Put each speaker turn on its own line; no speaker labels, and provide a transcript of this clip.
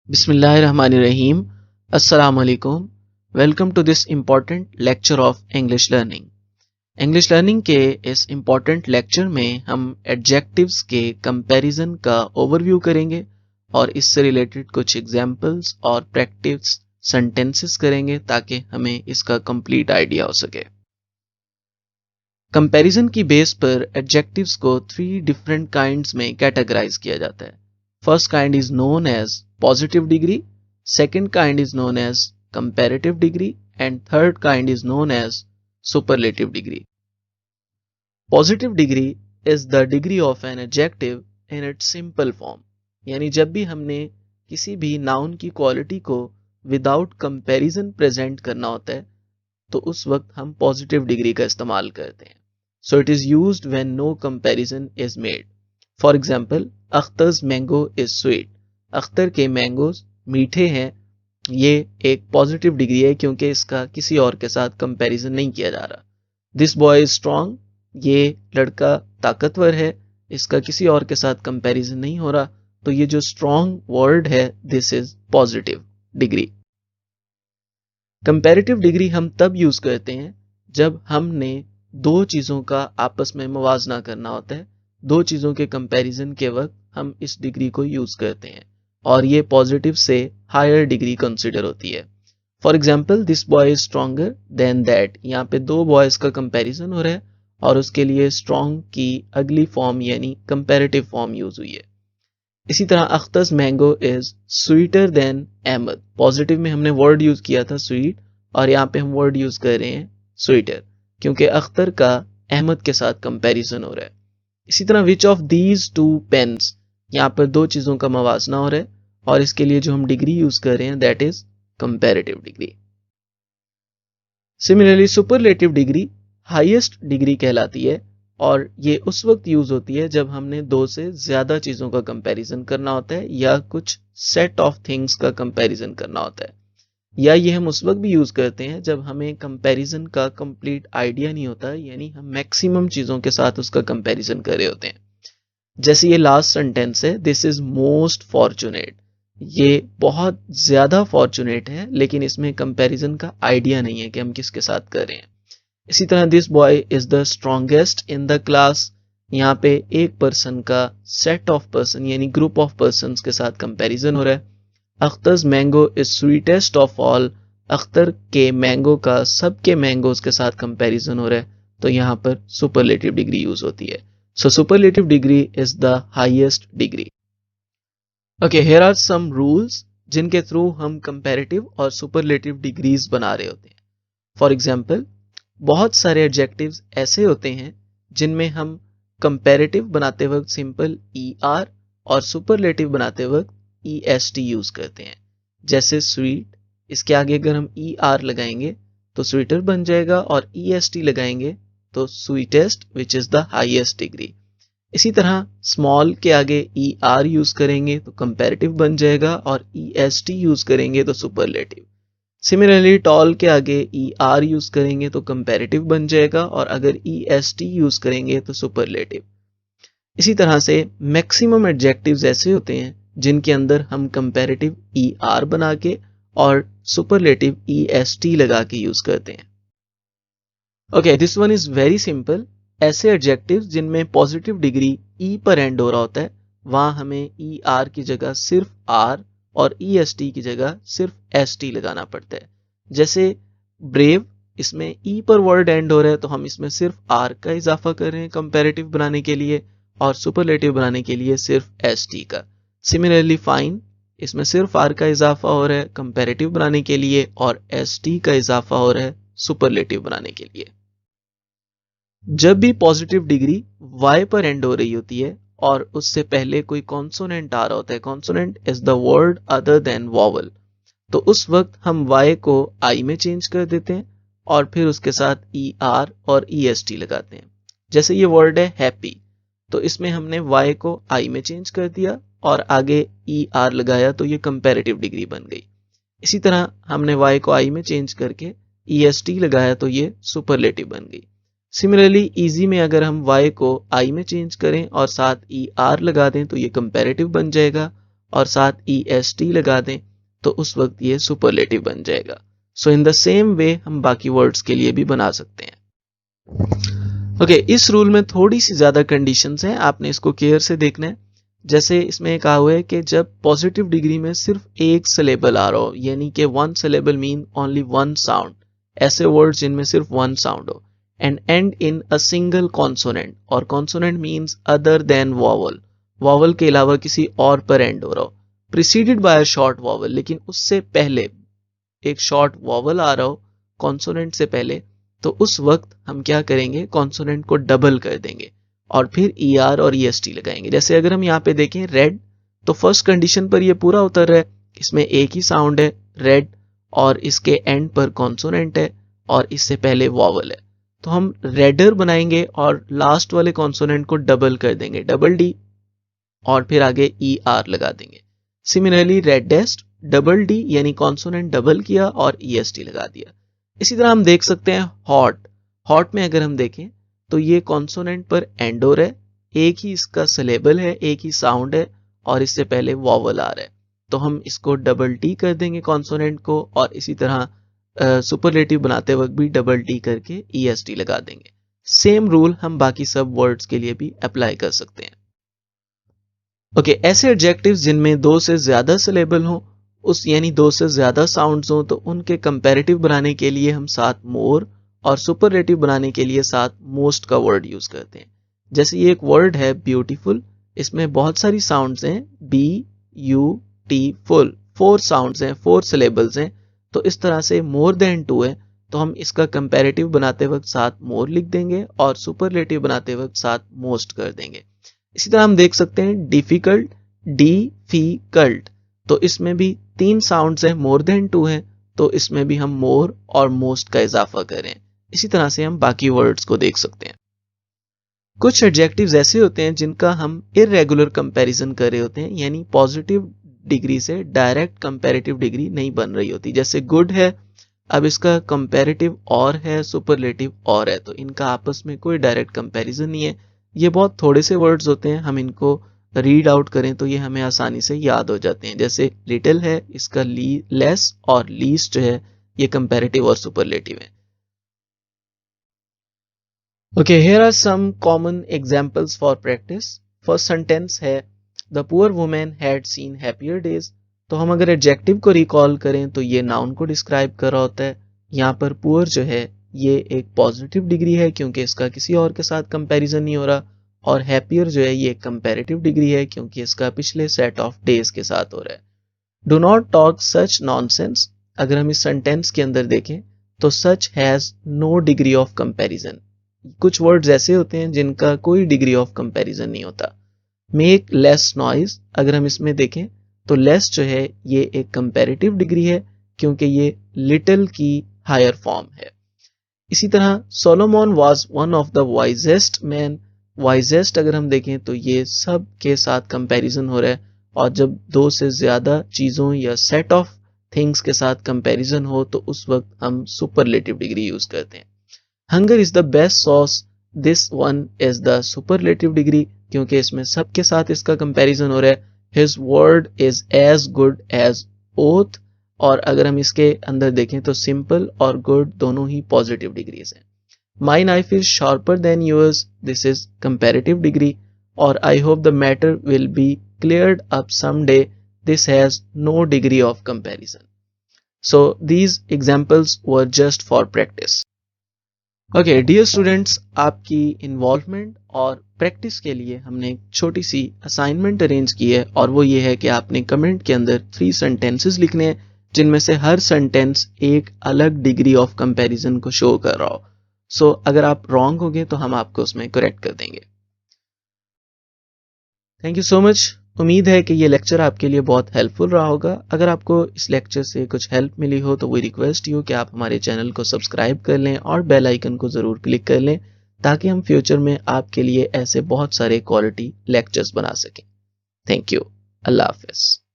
Bismillahirrahmanirrahim. Assalamu alaikum. Welcome to this important lecture of English learning. English learning के इस important lecture में हम adjectives के comparison का overview करेंगे और इससे related कुछ examples और practice sentences करेंगे ताकि हमें इसका complete idea हो सके. Comparison की base पर adjectives को 3 different kinds में categorize किया जाता है. First kind is known as positive degree, second kind is known as comparative degree, and third kind is known as superlative degree. Positive degree is the degree of an adjective in its simple form. यानी जब भी हमने किसी भी noun की quality को without comparison present करना होता है तो उस वक्त हम positive degree का इस्तेमाल करते हैं. So it is used when no comparison is made. For example, Akhtar's mango is sweet. Akhtar के मैंगोज मीठे हैं. ये एक पॉजिटिव डिग्री है क्योंकि इसका किसी और के साथ कंपैरिजन नहीं किया जा रहा. This boy is strong. ये लड़का ताकतवर है. इसका किसी और के साथ कंपैरिजन नहीं हो रहा. तो ये जो स्ट्रॉन्ग वर्ड है this is positive degree. Comparative degree हम तब यूज करते हैं जब हमने दो चीजों का आपस में मुवाजना करना होता है. दो चीजों के कंपैरिजन के वक्त हम इस डिग्री को यूज करते हैं और ये पॉजिटिव से हायर डिग्री कंसिडर होती है. For example, this boy is stronger than that. यहाँ पे दो बॉयज का कंपैरिजन हो रहा है और उसके लिए स्ट्रॉन्ग की अगली फॉर्म यानी कंपैरेटिव फॉर्म यूज हुई है. इसी तरह Akhtar's mango is sweeter than Ahmad. Positive में हमने वर्ड यूज किया था स्वीट और यहाँ पे हम वर्ड यूज कर रहे हैं स्वीटर क्योंकि अख्तर का अहमद के साथ कंपैरिजन हो रहा है. इसी तरह which of these two pens, यहाँ पर दो चीजों का मवाजना हो रहा है और इसके लिए जो हम डिग्री यूज कर रहे हैं that is comparative degree. Similarly superlative degree highest degree कहलाती है और ये उस वक्त यूज होती है जब हमने दो से ज्यादा चीजों का कंपैरिजन करना होता है या कुछ सेट ऑफ थिंग्स का कंपैरिजन करना होता है. या ये हम उस वक्त भी यूज करते हैं जब हमें कंपैरिजन का कंप्लीट आइडिया नहीं होता यानी हम मैक्सिमम चीजों के साथ उसका कंपैरिजन कर रहे होते हैं. जैसे ये लास्ट सेंटेंस है, दिस इज मोस्ट फॉर्चुनेट. ये बहुत ज्यादा फॉर्चुनेट है लेकिन इसमें कंपैरिजन का आइडिया नहीं है कि हम किसके साथ कर रहे हैं. इसी तरह this boy is the strongest in the class. यहाँ पे एक पर्सन का सेट ऑफ पर्सन यानी ग्रुप ऑफ पर्सन के साथ कंपैरिजन हो रहा है. Akhtar's mango is sweetest of all. Akhtar के मैंगो का सबके मैंगोज के साथ कंपैरिजन हो रहा है तो यहाँ पर सुपरलेटिव डिग्री यूज होती है. So superlative degree is the highest degree. Okay, here are some rules जिनके थ्रू हम कंपैरेटिव और सुपरलेटिव डिग्रीज बना रहे होते हैं. फॉर एग्जाम्पल, बहुत सारे एडजेक्टिव्स ऐसे होते हैं जिनमें हम कंपैरेटिव बनाते वक्त सिंपल ER और सुपरलेटिव बनाते वक्त EST यूज करते हैं. जैसे स्वीट, इसके आगे अगर हम ER लगाएंगे तो स्वीटर बन जाएगा और EST लगाएंगे तो sweetest which is the highest degree. इसी तरह स्मॉल के आगे ER यूज करेंगे तो कंपैरेटिव बन जाएगा और EST यूज करेंगे तो सुपरलेटिव. सिमिलरली टॉल के आगे ER यूज करेंगे तो कंपैरेटिव बन जाएगा और अगर EST यूज करेंगे तो सुपरलेटिव. इसी तरह से मैक्सिमम एडजेक्टिव्स ऐसे होते हैं जिनके अंदर हम कंपैरेटिव ER बना के और सुपरलेटिव EST लगा के यूज करते हैं. Okay, this one is very simple. ऐसे एडजेक्टिव्स जिनमें पॉजिटिव डिग्री E पर एंड हो रहा होता है वहां हमें ER की जगह सिर्फ R और EST की जगह सिर्फ ST लगाना पड़ता है. जैसे ब्रेव, इसमें E पर वर्ड एंड हो रहा है तो हम इसमें सिर्फ R का इजाफा कर रहे हैं कंपैरेटिव बनाने के लिए और सुपरलेटिव बनाने के लिए सिर्फ ST का. सिमिलरली फाइन, इसमें सिर्फ R का इजाफा हो रहा है कंपैरेटिव बनाने के लिए और ST का इजाफा हो रहा है सुपरलेटिव बनाने के लिए. जब भी पॉजिटिव डिग्री Y पर एंड हो रही होती है और उससे पहले कोई कॉन्सोनेंट आ रहा होता है, consonant is the word other than vowel, तो उस वक्त हम Y को I में चेंज कर देते हैं और फिर उसके साथ ER और EST लगाते हैं. जैसे ये वर्ड है हैप्पी, तो इसमें हमने Y को I में चेंज कर दिया और आगे ER लगाया तो ये कंपैरेटिव डिग्री बन गई. इसी तरह हमने Y को I में चेंज करके EST लगाया तो ये सुपरलेटिव बन गई. सिमिलरली इजी में अगर हम Y को I में चेंज करें और साथ ER लगा दें तो ये कंपैरेटिव बन जाएगा और साथ est लगा दें तो उस वक्त ये सुपरलेटिव बन जाएगा। सो इन द सेम वे हम बाकी वर्ड्स के लिए भी बना सकते हैं। ओके, इस रूल में थोड़ी सी ज्यादा कंडीशंस हैं, आपने इसको केयर से देखना है। जैसे इसमें कहा हुआ है कि जब पॉजिटिव डिग्री में सिर्फ एक सिलेबल आ रहा हो, यानी कि one syllable mean only one sound, ऐसे वर्ड्स जिनमें सिर्फ वन साउंड हो, and end in a single consonant, और consonant means other than vowel, vowel के अलावा किसी और पर एंड हो रहा हो, preceded by a short vowel, लेकिन उससे पहले एक शॉर्ट वॉवल आ रहा हो कॉन्सोनेंट से पहले, तो उस वक्त हम क्या करेंगे, कॉन्सोनेंट को डबल कर देंगे और फिर ER और EST लगाएंगे। जैसे अगर हम यहाँ पे देखें रेड, तो फर्स्ट कंडीशन पर ये पूरा उतर रहा है, इसमें एक ही साउंड है रेड और इसके एंड पर कॉन्सोनेंट है और इससे पहले वॉवल है, तो हम रेडर बनाएंगे और लास्ट वाले कॉन्सोनेंट को डबल कर देंगे, डबल D, और फिर आगे ER लगा देंगे। सिमिलरली रेडेस्ट, डबल D यानी कॉन्सोनेंट डबल किया और EST लगा दिया। इसी तरह हम देख सकते हैं हॉट, हॉट में अगर हम देखें तो ये कॉन्सोनेंट पर एंड हो रहा है, एक ही इसका सिलेबल है, एक ही साउंड है और इससे पहले वॉवल आ रहा है, तो हम इसको डबल T कर देंगे कॉन्सोनेंट को, और इसी तरह सुपरलेटिव बनाते वक्त भी डबल T करके EST लगा देंगे। सेम रूल हम बाकी सब वर्ड्स के लिए भी अप्लाई कर सकते हैं। ओके, ऐसे एडजेक्टिव्स जिनमें दो से ज्यादा सिलेबल हो, उस यानी दो से ज्यादा साउंड्स हो, तो उनके कंपैरेटिव बनाने के लिए हम साथ मोर और सुपरलेटिव बनाने के लिए साथ मोस्ट का वर्ड यूज करते हैं। जैसे ये एक वर्ड है ब्यूटीफुल, इसमें बहुत सारी साउंड्स हैं, BUT फुल, 4 साउंड्स हैं, 4 सिलेबल्स हैं, तो इस तरह से मोर देन 2 है, तो हम इसका कंपैरेटिव बनाते वक्त साथ मोर लिख देंगे और सुपरलेटिव बनाते वक्त साथ मोस्ट कर देंगे। इसी तरह हम देख सकते हैं डिफिकल्ट, डिफिकल्ट, तो इसमें भी 3 साउंड्स हैं, मोर देन 2 हैं, तो इसमें भी हम मोर और मोस्ट का इजाफा करें। इसी तरह से हम बाकी वर्ड्स को देख सकते हैं। कुछ एडजेक्टिव्स ऐसे होते हैं जिनका हम इर्रेगुलर कंपैरिजन कर रहे होते हैं, यानी पॉजिटिव डिग्री से डायरेक्ट कंपैरेटिव डिग्री नहीं बन रही होती। जैसे गुड है, अब इसका कंपैरेटिव और है, सुपरलेटिव और है, तो इनका आपस में कोई डायरेक्ट कंपैरिजन नहीं है। ये बहुत थोड़े से वर्ड्स होते हैं, हम इनको रीड आउट करें तो ये हमें आसानी से याद हो जाते हैं। जैसे लिटिल है, इसका लेस और लीस्ट जो है ये कंपैरेटिव और सुपरलेटिव है। Okay, here are some common examples for practice. First sentence है the poor women had seen happier days, तो हम अगर एडजेक्टिव को रिकॉल करें तो ये नाउन को डिस्क्राइब कर रहा होता है। यहाँ पर पुअर जो है ये एक पॉजिटिव डिग्री है क्योंकि इसका किसी और के साथ कंपैरिजन नहीं हो रहा, और हैप्पियर जो है ये कंपैरेटिव डिग्री है क्योंकि इसका पिछले सेट ऑफ डेज के साथ हो रहा है। Do not talk such nonsense, अगर हम इस सेंटेंस के अंदर देखें तो such has no degree of comparison, कुछ वर्ड्स ऐसे होते हैं जिनका कोई डिग्री ऑफ कंपैरिजन नहीं होता। मेक लेस नॉइज, अगर हम इसमें देखें तो लेस जो है ये एक कंपैरेटिव डिग्री है क्योंकि ये लिटिल की हायर फॉर्म है। इसी तरह Solomon was one of the wisest man, wisest अगर हम देखें तो ये सब के साथ कंपैरिजन हो रहा है, और जब दो से ज्यादा चीजों या सेट ऑफ थिंग्स के साथ कंपैरिजन हो तो उस वक्त हम सुपरलेटिव डिग्री यूज करते हैं। Hunger is the best sauce, this one is the superlative degree क्योंकि इसमें सबके साथ इसका कंपैरिजन हो रहा है। His word is as good as oath, और अगर हम इसके अंदर देखें तो सिंपल और गुड दोनों ही पॉजिटिव डिग्रीज हैं। My knife is sharper than yours, this is comparative degree, और I hope the matter will be cleared up someday, this has no degree of comparison. So these examples were just for practice. Okay dear students, आपकी involvement और practice के लिए हमने एक छोटी सी assignment arrange की है, और वो ये है कि आपने कमेंट के अंदर 3 सेंटेंसेस लिखने हैं जिनमें से हर सेंटेंस एक अलग डिग्री ऑफ कंपैरिजन को शो कर रहा हो। सो अगर आप रॉन्ग होंगे तो हम आपको उसमें करेक्ट कर देंगे। Thank you so much. उम्मीद है कि ये लेक्चर आपके लिए बहुत हेल्पफुल रहा होगा। अगर आपको इस लेक्चर से कुछ हेल्प मिली हो तो वी रिक्वेस्ट यू कि आप हमारे चैनल को सब्सक्राइब कर लें और बेल आइकन को ज़रूर क्लिक कर लें ताकि हम फ्यूचर में आपके लिए ऐसे बहुत सारे क्वालिटी लेक्चर्स बना सकें। Thank you. अल्लाह हाफिज़।